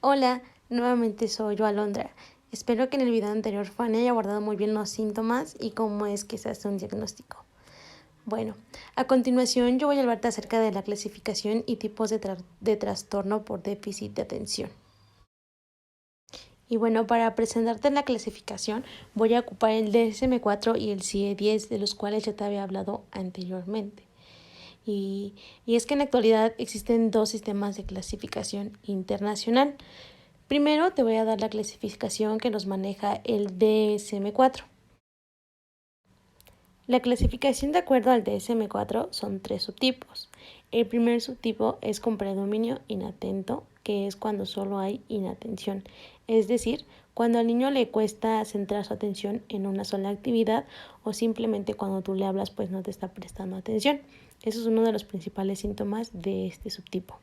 Hola, nuevamente soy yo, Alondra. Espero que en el video anterior Fanny haya abordado muy bien los síntomas y cómo es que se hace un diagnóstico. Bueno, a continuación yo voy a hablarte acerca de la clasificación y tipos de trastorno por déficit de atención. Y bueno, para presentarte la clasificación voy a ocupar el DSM-4 y el CIE-10, de los cuales ya te había hablado anteriormente. Y es que en la actualidad existen dos sistemas de clasificación internacional. Primero te voy a dar la clasificación que nos maneja el DSM-4. La clasificación de acuerdo al DSM-4 son 3 subtipos. El primer subtipo es con predominio inatento, que es cuando solo hay inatención, es decir, cuando al niño le cuesta centrar su atención en una sola actividad o simplemente cuando tú le hablas pues no te está prestando atención. Eso es uno de los principales síntomas de este subtipo.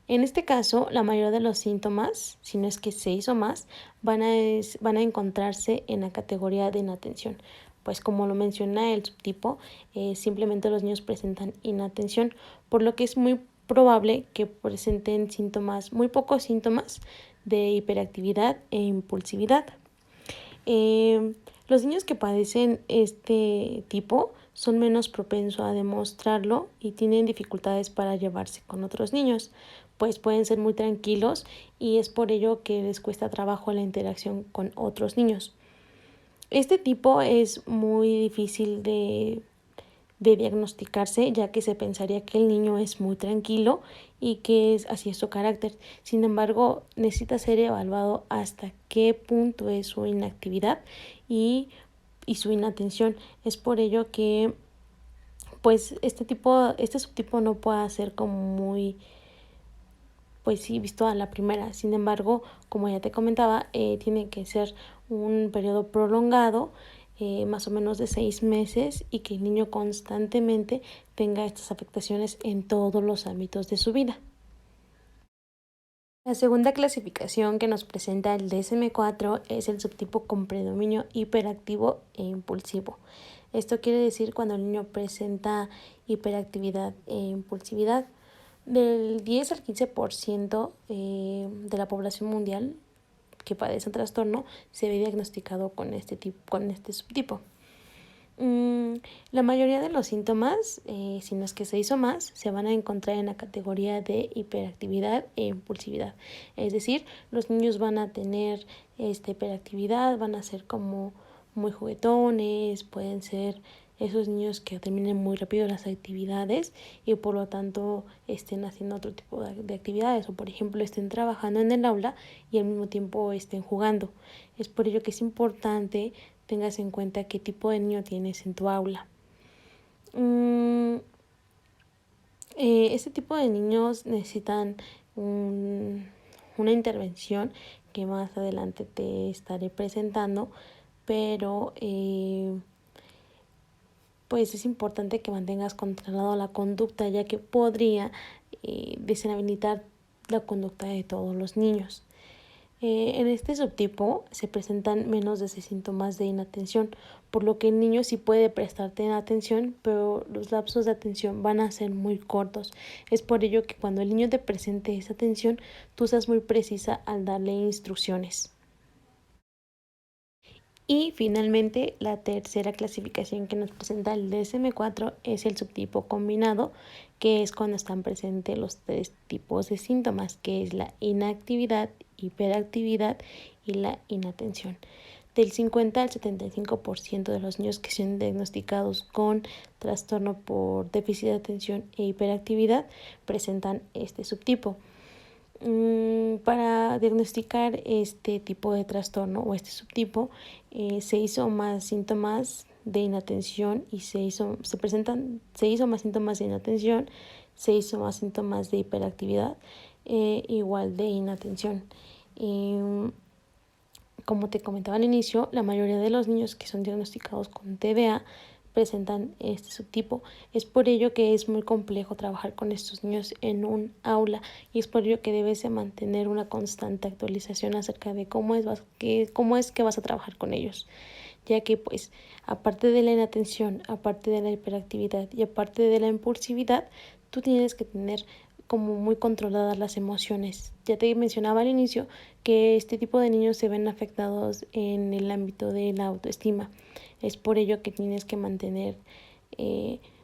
En este caso, la mayoría de los síntomas, si no es que 6 o más, van a encontrarse en la categoría de inatención. Pues como lo menciona el subtipo, simplemente los niños presentan inatención, por lo que es muy probable que presenten síntomas, muy pocos síntomas de hiperactividad e impulsividad. Los niños que padecen este tipo son menos propensos a demostrarlo y tienen dificultades para llevarse con otros niños, pues pueden ser muy tranquilos y es por ello que les cuesta trabajo la interacción con otros niños. Este tipo es muy difícil de diagnosticarse, ya que se pensaría que el niño es muy tranquilo y que así es su carácter. Sin embargo, necesita ser evaluado hasta qué punto es su inactividad y su inatención. Es por ello que pues este subtipo no puede ser como muy, pues sí, visto a la primera. Sin embargo, como ya te comentaba, tiene que ser un periodo prolongado, más o menos de 6 meses, y que el niño constantemente tenga estas afectaciones en todos los ámbitos de su vida. La segunda clasificación que nos presenta el DSM-4 es el subtipo con predominio hiperactivo e impulsivo. Esto quiere decir cuando el niño presenta hiperactividad e impulsividad. Del 10 al 15% de la población mundial que padece un trastorno se ve diagnosticado con este subtipo. La mayoría de los síntomas, si no es que 6 o más, se van a encontrar en la categoría de hiperactividad e impulsividad. Es decir, los niños van a tener hiperactividad, van a ser como muy juguetones, pueden ser esos niños que terminen muy rápido las actividades y por lo tanto estén haciendo otro tipo de actividades, o por ejemplo estén trabajando en el aula y al mismo tiempo estén jugando. Es por ello que es importante tengas en cuenta qué tipo de niño tienes en tu aula. Este tipo de niños necesitan una intervención que más adelante te estaré presentando, pero pues es importante que mantengas controlado la conducta, ya que podría desinhabilitar la conducta de todos los niños. En este subtipo se presentan menos de 6 síntomas de inatención, por lo que el niño sí puede prestarte atención, pero los lapsos de atención van a ser muy cortos. Es por ello que cuando el niño te presente esa atención, tú seas muy precisa al darle instrucciones. Y finalmente, la tercera clasificación que nos presenta el DSM-4 es el subtipo combinado, que es cuando están presentes los 3 tipos de síntomas, que es la inactividad, hiperactividad y la inatención. Del 50 al 75% de los niños que son diagnosticados con trastorno por déficit de atención e hiperactividad presentan este subtipo. Para diagnosticar este tipo de trastorno o este subtipo, 6 o más síntomas de inatención y se presentan 6 o más síntomas de inatención, 6 o más síntomas de hiperactividad, igual de inatención. Como te comentaba al inicio, la mayoría de los niños que son diagnosticados con TDA presentan este subtipo. Es por ello que es muy complejo trabajar con estos niños en un aula y es por ello que debes de mantener una constante actualización acerca de cómo es que vas a trabajar con ellos, ya que pues aparte de la inatención, aparte de la hiperactividad y aparte de la impulsividad, tú tienes que tener como muy controladas las emociones. Ya te mencionaba al inicio que este tipo de niños se ven afectados en el ámbito de la autoestima. Es por ello que tienes que mantener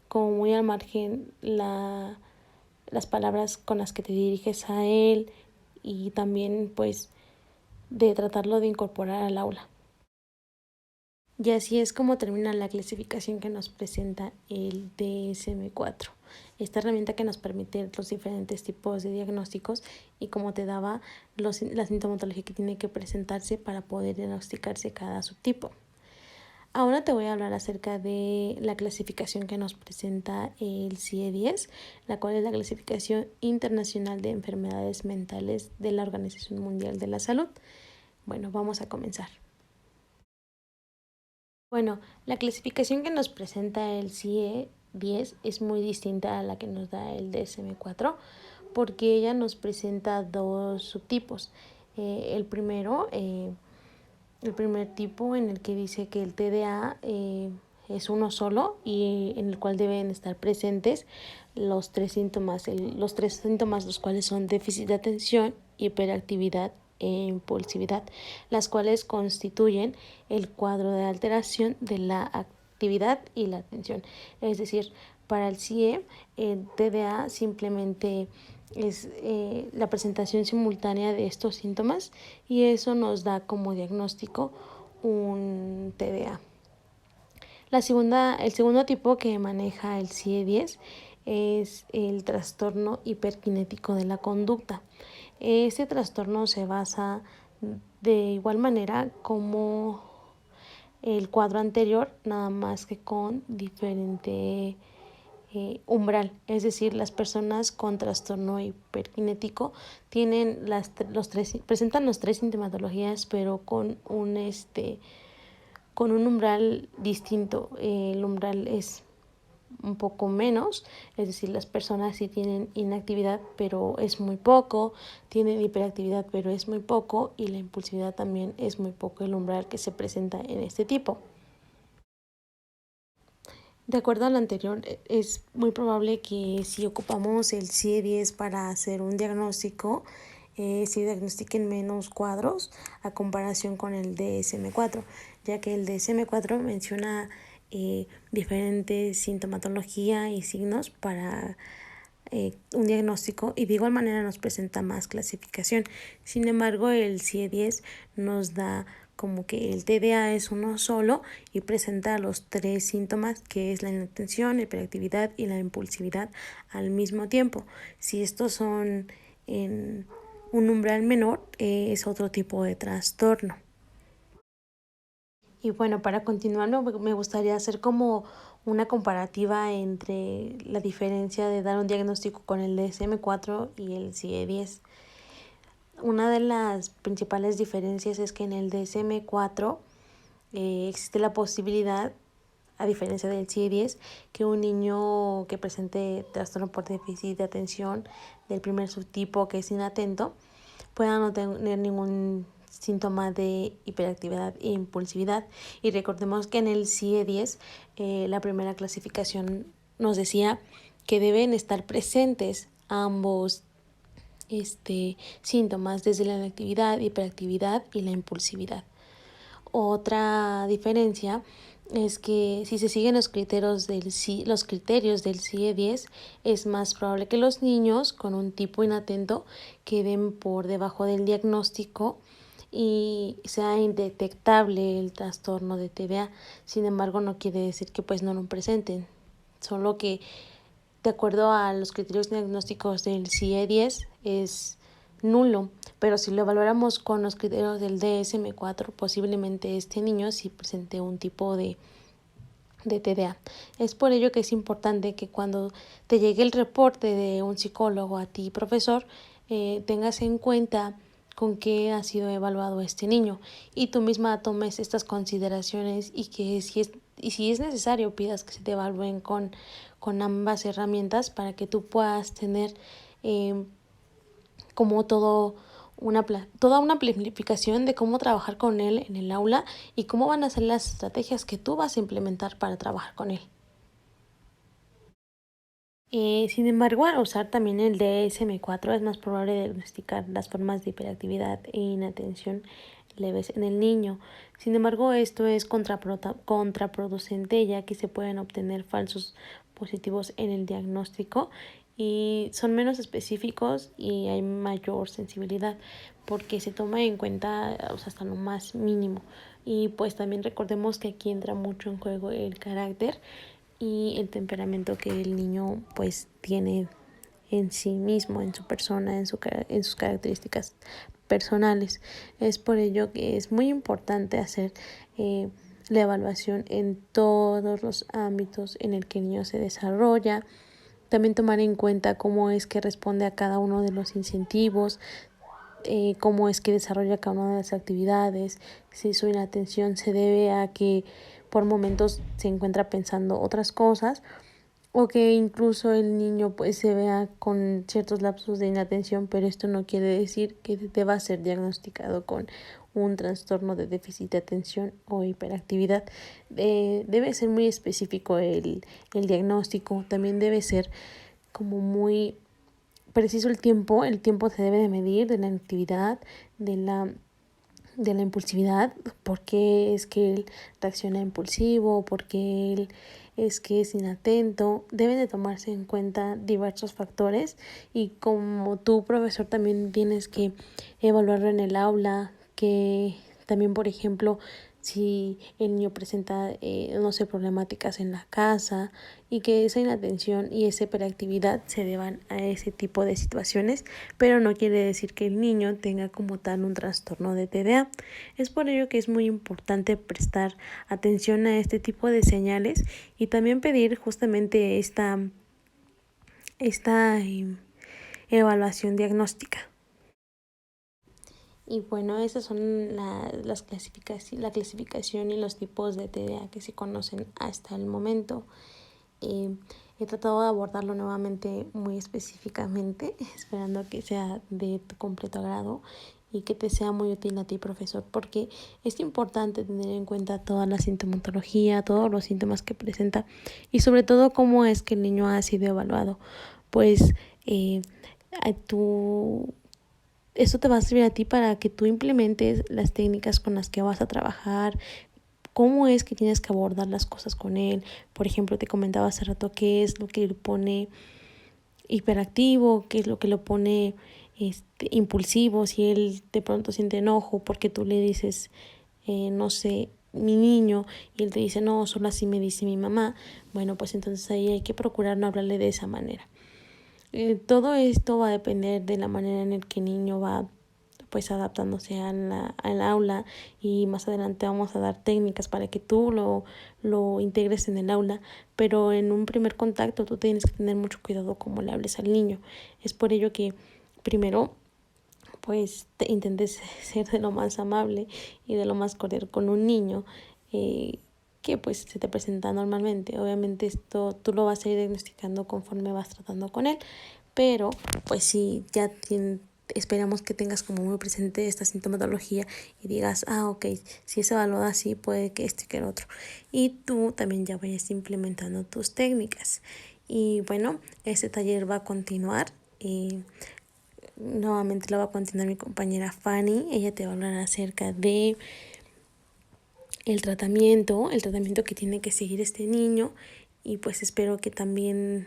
como muy al margen las palabras con las que te diriges a él y también pues de tratarlo de incorporar al aula. Y así es como termina la clasificación que nos presenta el DSM-4. Esta herramienta que nos permite los diferentes tipos de diagnósticos y como te daba la sintomatología que tiene que presentarse para poder diagnosticarse cada subtipo. Ahora te voy a hablar acerca de la clasificación que nos presenta el CIE-10, la cual es la clasificación internacional de enfermedades mentales de la Organización Mundial de la Salud. Bueno, vamos a comenzar. Bueno, la clasificación que nos presenta el CIE-10 es muy distinta a la que nos da el DSM-4 porque ella nos presenta dos subtipos. El primer tipo en el que dice que el TDA es uno solo y en el cual deben estar presentes los tres síntomas, los cuales son déficit de atención, hiperactividad e impulsividad, las cuales constituyen el cuadro de alteración de la actividad y la atención. Es decir, para el CIE, el TDA simplemente es la presentación simultánea de estos síntomas y eso nos da como diagnóstico un TDA. El segundo tipo que maneja el CIE-10 es el trastorno hiperkinético de la conducta. Este trastorno se basa de igual manera como el cuadro anterior, nada más que con diferente umbral, es decir, las personas con trastorno hiperkinético tienen presentan las tres sintomatologías, pero con un umbral distinto. El umbral es un poco menos, es decir, las personas sí tienen inactividad, pero es muy poco, tienen hiperactividad, pero es muy poco, y la impulsividad también es muy poco el umbral que se presenta en este tipo. De acuerdo a lo anterior, es muy probable que si ocupamos el CIE-10 para hacer un diagnóstico, se diagnostiquen menos cuadros a comparación con el DSM-4, ya que el DSM-4 menciona diferentes sintomatología y signos para un diagnóstico y de igual manera nos presenta más clasificación. Sin embargo, el CIE-10 nos da como que el TDA es uno solo y presenta los tres síntomas, que es la inatención, la hiperactividad y la impulsividad al mismo tiempo. Si estos son en un umbral menor, es otro tipo de trastorno. Y bueno, para continuar me gustaría hacer como una comparativa entre la diferencia de dar un diagnóstico con el DSM-4 y el CIE-10. Una de las principales diferencias es que en el DSM-4 existe la posibilidad, a diferencia del CIE-10, que un niño que presente trastorno por déficit de atención del primer subtipo, que es inatento, pueda no tener ningún síntoma de hiperactividad e impulsividad. Y recordemos que en el CIE-10 la primera clasificación nos decía que deben estar presentes ambos síntomas, desde la inactividad, hiperactividad y la impulsividad. Otra diferencia es que si se siguen los criterios del CIE-10, es más probable que los niños con un tipo inatento queden por debajo del diagnóstico y sea indetectable el trastorno de TDA. Sin embargo, no quiere decir que pues no lo presenten, solo que de acuerdo a los criterios diagnósticos del CIE-10 es nulo, pero si lo evaluáramos con los criterios del DSM-4, posiblemente este niño sí presente un tipo de TDA. Es por ello que es importante que cuando te llegue el reporte de un psicólogo a ti, profesor, tengas en cuenta con qué ha sido evaluado este niño y tú misma tomes estas consideraciones y que si es necesario pidas que se te evalúen con ambas herramientas para que tú puedas tener como toda una planificación de cómo trabajar con él en el aula y cómo van a ser las estrategias que tú vas a implementar para trabajar con él. Sin embargo, al usar también el DSM-4 es más probable diagnosticar las formas de hiperactividad e inatención leves en el niño. Sin embargo, esto es contraproducente, ya que se pueden obtener falsos positivos en el diagnóstico y son menos específicos y hay mayor sensibilidad porque se toma en cuenta, o sea, hasta lo más mínimo. Y pues también recordemos que aquí entra mucho en juego el carácter y el temperamento que el niño pues tiene en sí mismo, en su persona, en sus características personales. Es por ello que es muy importante hacer la evaluación en todos los ámbitos en el que el niño se desarrolla. También tomar en cuenta cómo es que responde a cada uno de los incentivos, cómo es que desarrolla cada una de las actividades, si su inatención se debe a que por momentos se encuentra pensando otras cosas o que incluso el niño pues se vea con ciertos lapsos de inatención, pero esto no quiere decir que deba ser diagnosticado con un trastorno de déficit de atención o hiperactividad. Debe ser muy específico el diagnóstico, también debe ser como muy preciso el tiempo se debe de medir de la actividad, de la impulsividad, por qué es que él reacciona impulsivo, por qué él es que es inatento. Deben de tomarse en cuenta diversos factores y como tú, profesor, también tienes que evaluarlo en el aula, que también, por ejemplo, si el niño presenta, no sé, problemáticas en la casa y que esa inatención y esa hiperactividad se deban a ese tipo de situaciones, pero no quiere decir que el niño tenga como tal un trastorno de TDA. Es por ello que es muy importante prestar atención a este tipo de señales y también pedir justamente esta evaluación diagnóstica. Y bueno, esas son la clasificación y los tipos de TDA que se conocen hasta el momento. He tratado de abordarlo nuevamente muy específicamente, esperando que sea de tu completo agrado y que te sea muy útil a ti, profesor, porque es importante tener en cuenta toda la sintomatología, todos los síntomas que presenta y sobre todo cómo es que el niño ha sido evaluado. Pues tú eso te va a servir a ti para que tú implementes las técnicas con las que vas a trabajar, cómo es que tienes que abordar las cosas con él. Por ejemplo, te comentaba hace rato qué es lo que lo pone hiperactivo, qué es lo que lo pone impulsivo, si él de pronto siente enojo porque tú le dices, no sé, mi niño, y él te dice, no, solo así me dice mi mamá. Bueno, pues entonces ahí hay que procurar no hablarle de esa manera. Todo esto va a depender de la manera en la que el niño va pues adaptándose al aula y más adelante vamos a dar técnicas para que tú lo integres en el aula, pero en un primer contacto tú tienes que tener mucho cuidado cómo le hables al niño. Es por ello que primero pues te intentes ser de lo más amable y de lo más cordial con un niño que pues se te presenta normalmente. Obviamente esto tú lo vas a ir diagnosticando conforme vas tratando con él, pero pues si ya esperamos que tengas como muy presente esta sintomatología y digas, ok, si es evaluada así, puede que esto y que el otro. Y tú también ya vayas implementando tus técnicas. Y bueno, este taller va a continuar. Nuevamente lo va a continuar mi compañera Fanny. Ella te va a hablar acerca de el tratamiento que tiene que seguir este niño. Y pues espero que también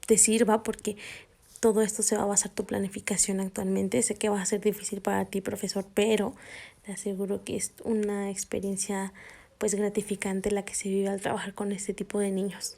te sirva porque todo esto se va a basar tu planificación actualmente. Sé que va a ser difícil para ti, profesor, pero te aseguro que es una experiencia pues gratificante la que se vive al trabajar con este tipo de niños.